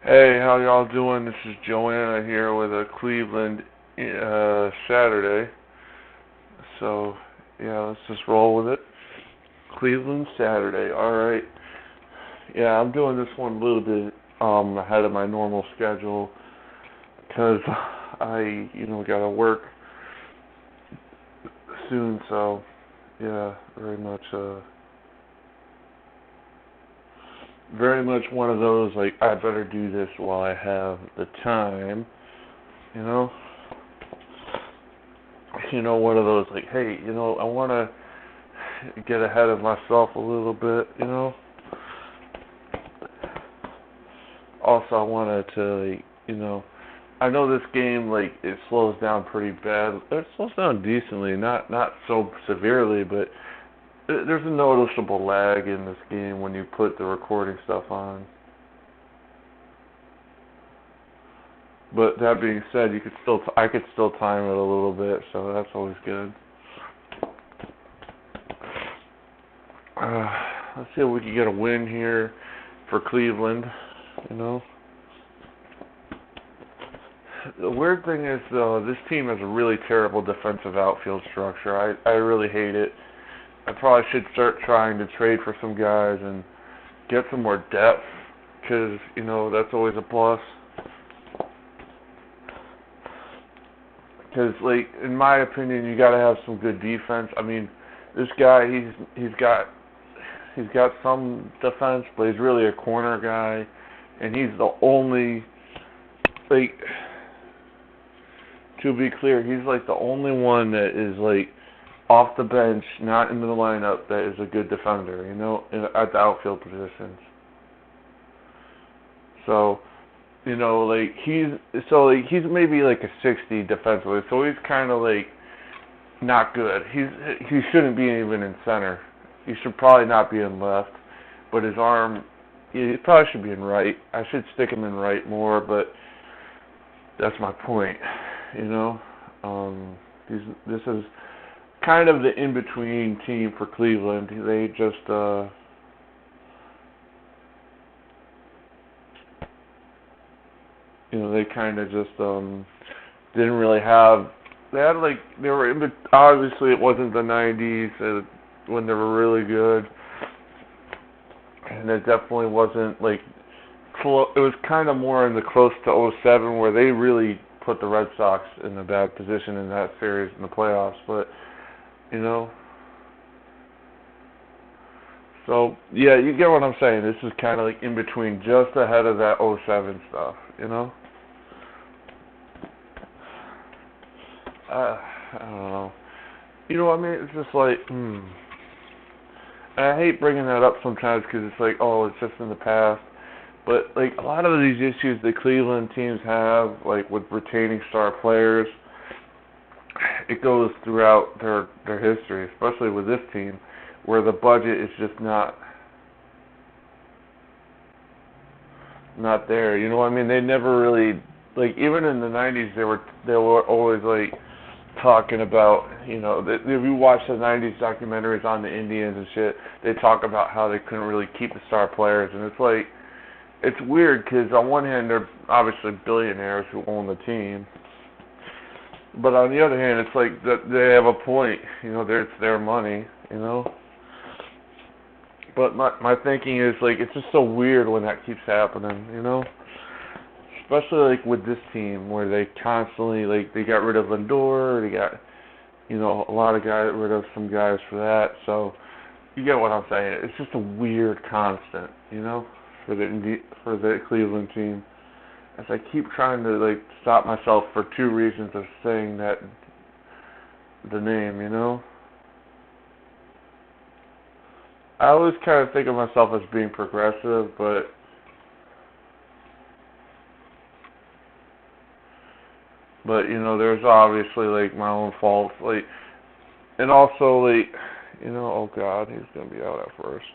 Hey, how y'all doing? This is Joanna here with a Cleveland Saturday. So, yeah, let's just roll with it. Cleveland Saturday. All right. Yeah, I'm doing this one a little bit ahead of my normal schedule because I got to work soon. So, yeah, very much one of those like I better do this while I have the time. You know. One of those like, hey, I want to get ahead of myself a little bit, Also, I wanted to, I know this game, like, it slows down pretty bad. It slows down decently, not so severely, but there's a noticeable lag in this game when you put the recording stuff on. But that being said, I could still time it a little bit, so that's always good. Let's see if we can get a win here for Cleveland. You know, the weird thing is though, this team has a really terrible defensive outfield structure. I really hate it. I probably should start trying to trade for some guys and get some more depth because that's always a plus. Because like in my opinion, you got to have some good defense. I mean, this guy he's got some defense, but he's really a corner guy, and he's the only like to be clear, he's like the only one that is like off the bench, not in the lineup, that is a good defender, at the outfield positions. So, he's maybe like a 60 defensively, so he's kind of like not good. He shouldn't be even in center. He should probably not be in left, but his arm, he probably should be in right. I should stick him in right more, but that's my point. You know, this is kind of the in-between team for Cleveland. They just they kind of just didn't really have. They were obviously it wasn't the '90s when they were really good, and it definitely wasn't like it was kind of more in the close to '07 where they really put the Red Sox in a bad position in that series in the playoffs. But you know, so yeah, you get what I'm saying. This is kind of like in between, just ahead of that '07 stuff. I don't know. I mean, it's just like, And I hate bringing that up sometimes because it's like, oh, it's just in the past. But like a lot of these issues the Cleveland teams have, like with retaining star players, it goes throughout their history, especially with this team, where the budget is just not there. You know what I mean? They never really like even in the '90s they were always like talking about if you watch the '90s documentaries on the Indians and shit, they talk about how they couldn't really keep the star players, and it's like it's weird because on one hand they're obviously billionaires who own the team, but on the other hand it's like that they have a point. It's their money. But my thinking is like it's just so weird when that keeps happening. Especially like with this team where they constantly like they got rid of Lindor, they got a lot of guys rid of some guys for that. So you get what I'm saying. It's just a weird constant, for the Cleveland team. As I keep trying to like stop myself for two reasons of saying that the name. I always kind of think of myself as being progressive, but there's obviously like my own faults, like, and also like, oh God, he's gonna be out at first.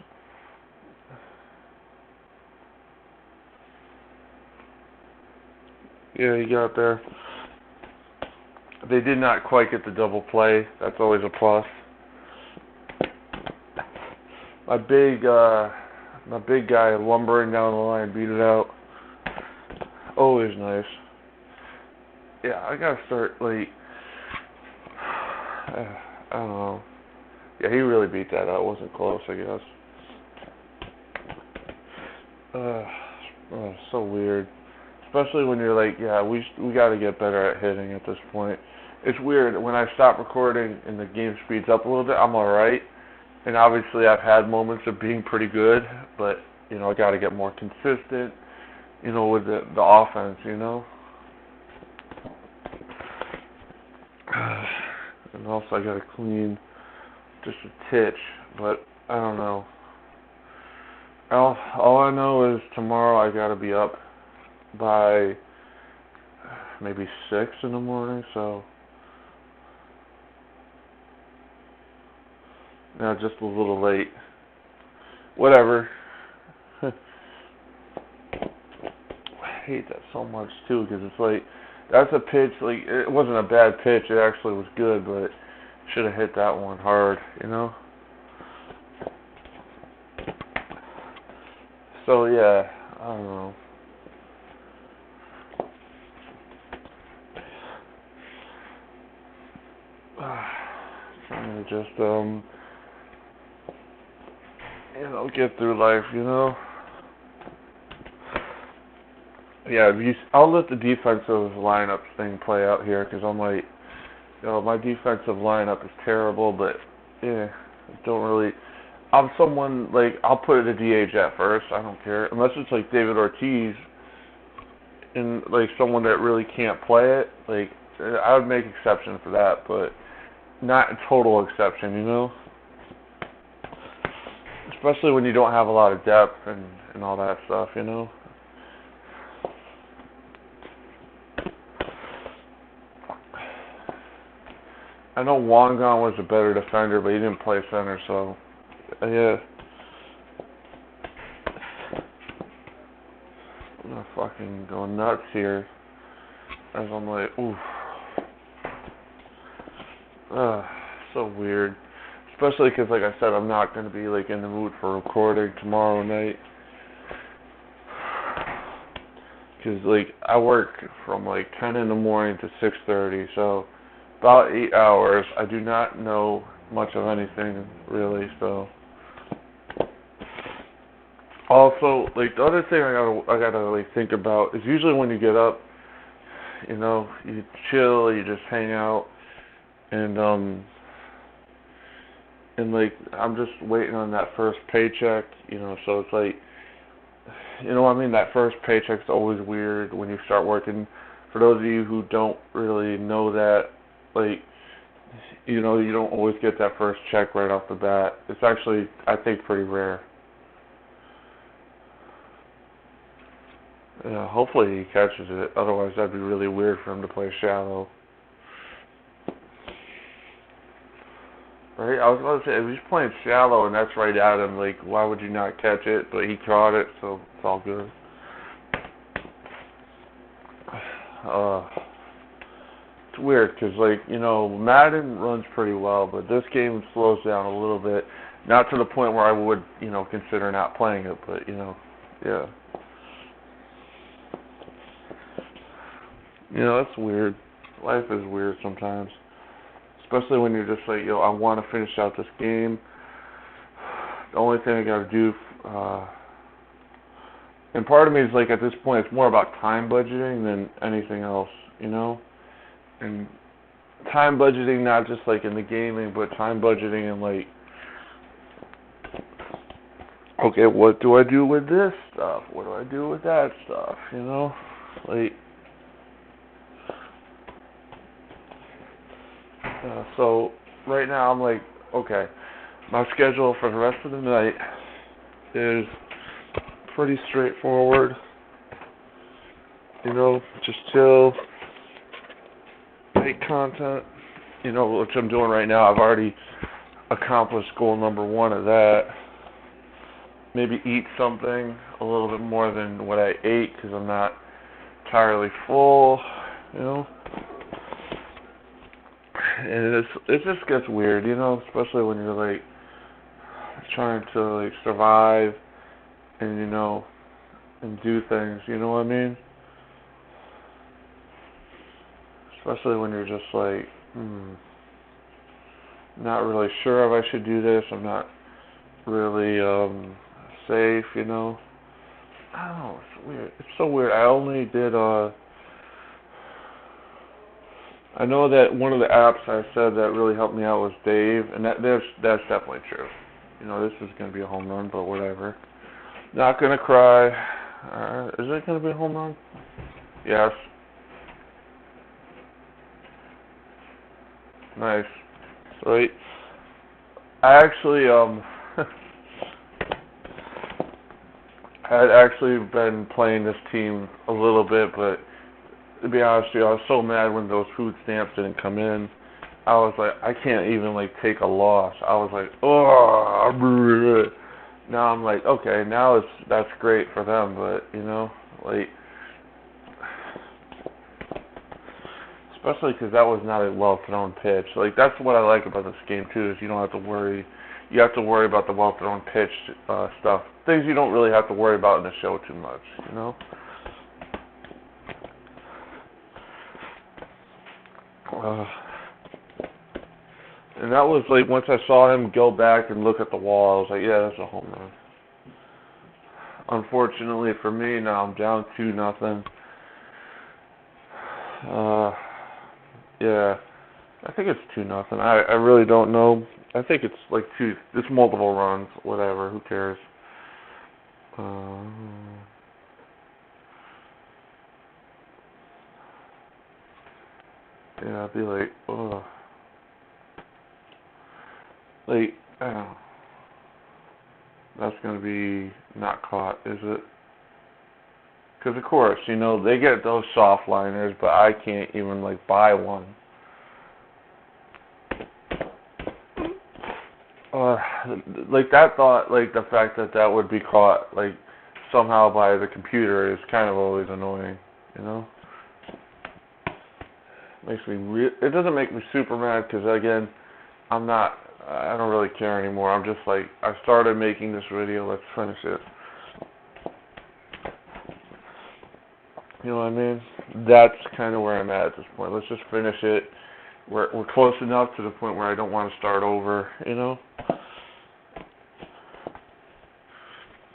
Yeah, he got there. They did not quite get the double play. That's always a plus. My big guy lumbering down the line beat it out. Always nice. Yeah, I gotta start, like, I don't know. Yeah, he really beat that out. It wasn't close, I guess. So weird. Especially when you're like, yeah, we got to get better at hitting at this point. It's weird when I stop recording and the game speeds up a little bit. I'm all right, and obviously I've had moments of being pretty good, but I got to get more consistent. With the offense. And also I got to clean just a titch, but I don't know. All I know is tomorrow I got to be up by maybe 6 in the morning, so just a little late. Whatever. I hate that so much too, because it's like that's a pitch. Like, it wasn't a bad pitch. It actually was good, but should have hit that one hard. So yeah, I don't know. Trying to just get through life. Yeah, I'll let the defensive lineup thing play out here, because I'm like, my defensive lineup is terrible, but yeah, don't really. I'm someone like I'll put it a DH at first. I don't care unless it's like David Ortiz and like someone that really can't play it. Like, I would make exception for that, but not a total exception. Especially when you don't have a lot of depth and all that stuff. I know Wangan was a better defender, but he didn't play center, so yeah. I'm gonna fucking go nuts here as I'm like, oof. So weird. Especially because, like I said, I'm not gonna be like in the mood for recording tomorrow night. Because like I work from like 10 in the morning to 6:30, so about 8 hours. I do not know much of anything really, so. Also, like the other thing I gotta like think about is usually when you get up, you chill, you just hang out, and like I'm just waiting on that first paycheck, so it's like, what I mean, that first paycheck's always weird when you start working. For those of you who don't really know that, like, you don't always get that first check right off the bat. It's actually, I think, pretty rare. Yeah, hopefully he catches it. Otherwise, that'd be really weird for him to play shallow. Right? I was about to say, if he's playing shallow and that's right at him, like, why would you not catch it? But he caught it, so it's all good. It's weird, because, like, Madden runs pretty well, but this game slows down a little bit. Not to the point where I would, consider not playing it, but, yeah. That's weird. Life is weird sometimes. Especially when you're just like, I want to finish out this game. The only thing I got to do, and part of me is like, at this point, it's more about time budgeting than anything else, And time budgeting, not just like in the gaming, but time budgeting in like, okay, what do I do with this stuff? What do I do with that stuff? Like. So right now I'm like, okay, my schedule for the rest of the night is pretty straightforward. Just chill, make content. Which I'm doing right now. I've already accomplished goal number 1 of that. Maybe eat something a little bit more than what I ate, because I'm not entirely full. And it just gets weird, especially when you're like trying to like survive and and do things, you know what I mean? especially when you're just like, not really sure if I should do this. I'm not really safe, you know. I don't know. It's weird. It's so weird. I only did. I know that one of the apps I said that really helped me out was Dave, and that's definitely true. You know, this is gonna be a home run, but whatever. Not gonna cry. Is it gonna be a home run? Yes. Nice. Right. I actually had actually been playing this team a little bit, but to be honest with you, I was so mad when those food stamps didn't come in. I was like, I can't even like take a loss. I was like, oh. Now I'm like, okay, now that's great for them, but you know, like, especially because that was not a well thrown pitch. Like that's what I like about this game too, is you don't have to worry. You have to worry about the well thrown pitch stuff, things you don't really have to worry about in the show too much, you know. Uh, and that was like once I saw him go back and look at the wall, I was like, yeah, that's a home run. Unfortunately for me, now I'm down 2-0. Uh, yeah, I think it's 2-0. I really don't know. I think it's like two. It's multiple runs. Whatever. Who cares? Yeah, I'd be like, ugh. Like, I don't know. That's gonna be not caught, is it? Because of course, you know they get those soft liners, but I can't even like buy one. Uh, like that thought, like the fact that that would be caught, like somehow by the computer is kind of always annoying, you know. Makes me it doesn't make me super mad because again, I don't really care anymore. I'm just like, I started making this video, let's finish it. You know what I mean? That's kind of where I'm at this point. Let's just finish it. We're close enough to the point where I don't want to start over, you know?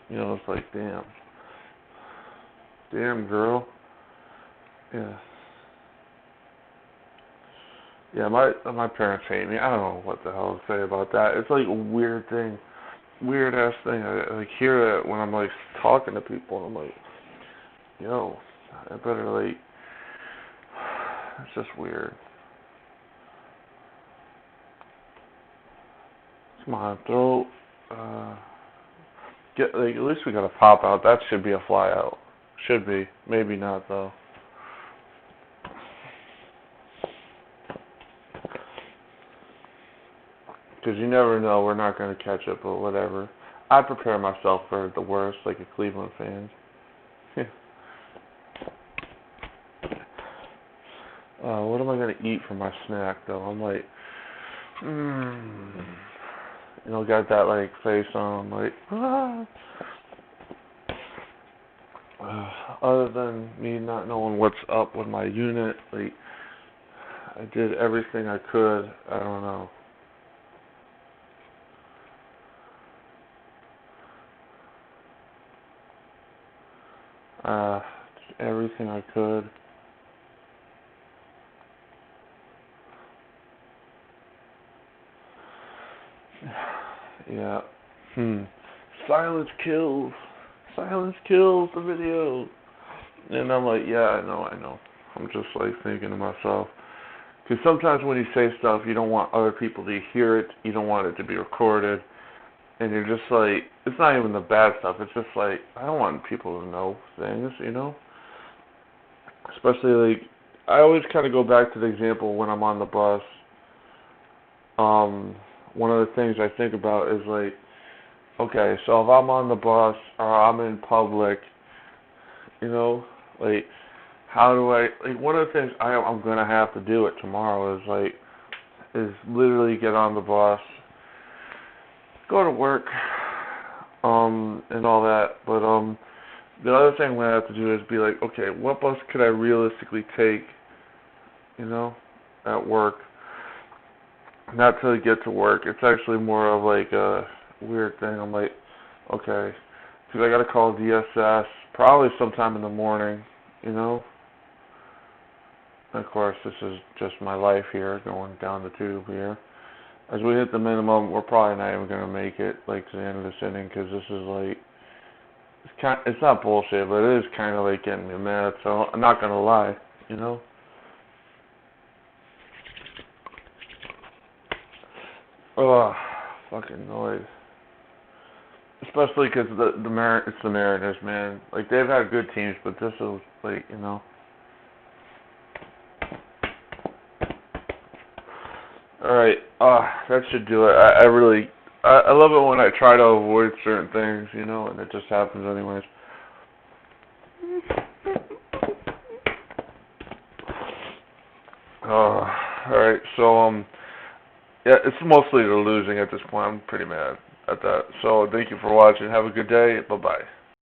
You know, it's like, damn. Damn, girl. Yeah. Yeah, my parents hate me. I don't know what the hell to say about that. It's like a weird thing. Weird ass thing. I like hear that when I'm like talking to people and I'm like, yo, I better like, it's just weird. Come on, throw, get, like, at least we got a pop out. That should be a fly out. Should be. Maybe not though. Because you never know. We're not going to catch it, but whatever. I prepare myself for the worst, like a Cleveland fan. What am I going to eat for my snack though? I'm like, you know, got that like face on, like, other than me not knowing what's up with my unit, like, I did everything I could. I don't know. Uh, everything I could. Yeah. Silence kills. Silence kills the video. And I'm like, yeah, I know. I'm just like thinking to myself. Because sometimes when you say stuff, you don't want other people to hear it. You don't want it to be recorded. And you're just like, it's not even the bad stuff. It's just like, I don't want people to know things, you know? Especially like, I always kind of go back to the example when I'm on the bus. One of the things I think about is like, okay, so if I'm on the bus or I'm in public, you know, like, how do I, like, one of the things I'm going to have to do it tomorrow is literally get on the bus, go to work, and all that, but, the other thing I'm going to have to do is be like, okay, what bus could I realistically take you know, at work. Not till I get to work. It's actually more of like a weird thing. I'm like, okay, because I got to call DSS probably sometime in the morning, you know. And of course, this is just my life here, going down the tube here. As we hit the minimum, we're probably not even gonna make it like to the end of this inning because this is like it's not bullshit, but it is kind of like getting me mad. So I'm not gonna lie, you know. Ugh, fucking noise. Especially because it's the Mariners, man. Like they've had good teams, but this is like, you know. All right, that should do it. I love it when I try to avoid certain things, you know, and it just happens anyways. All right, so yeah, it's mostly the losing at this point. I'm pretty mad at that. So thank you for watching. Have a good day. Bye bye.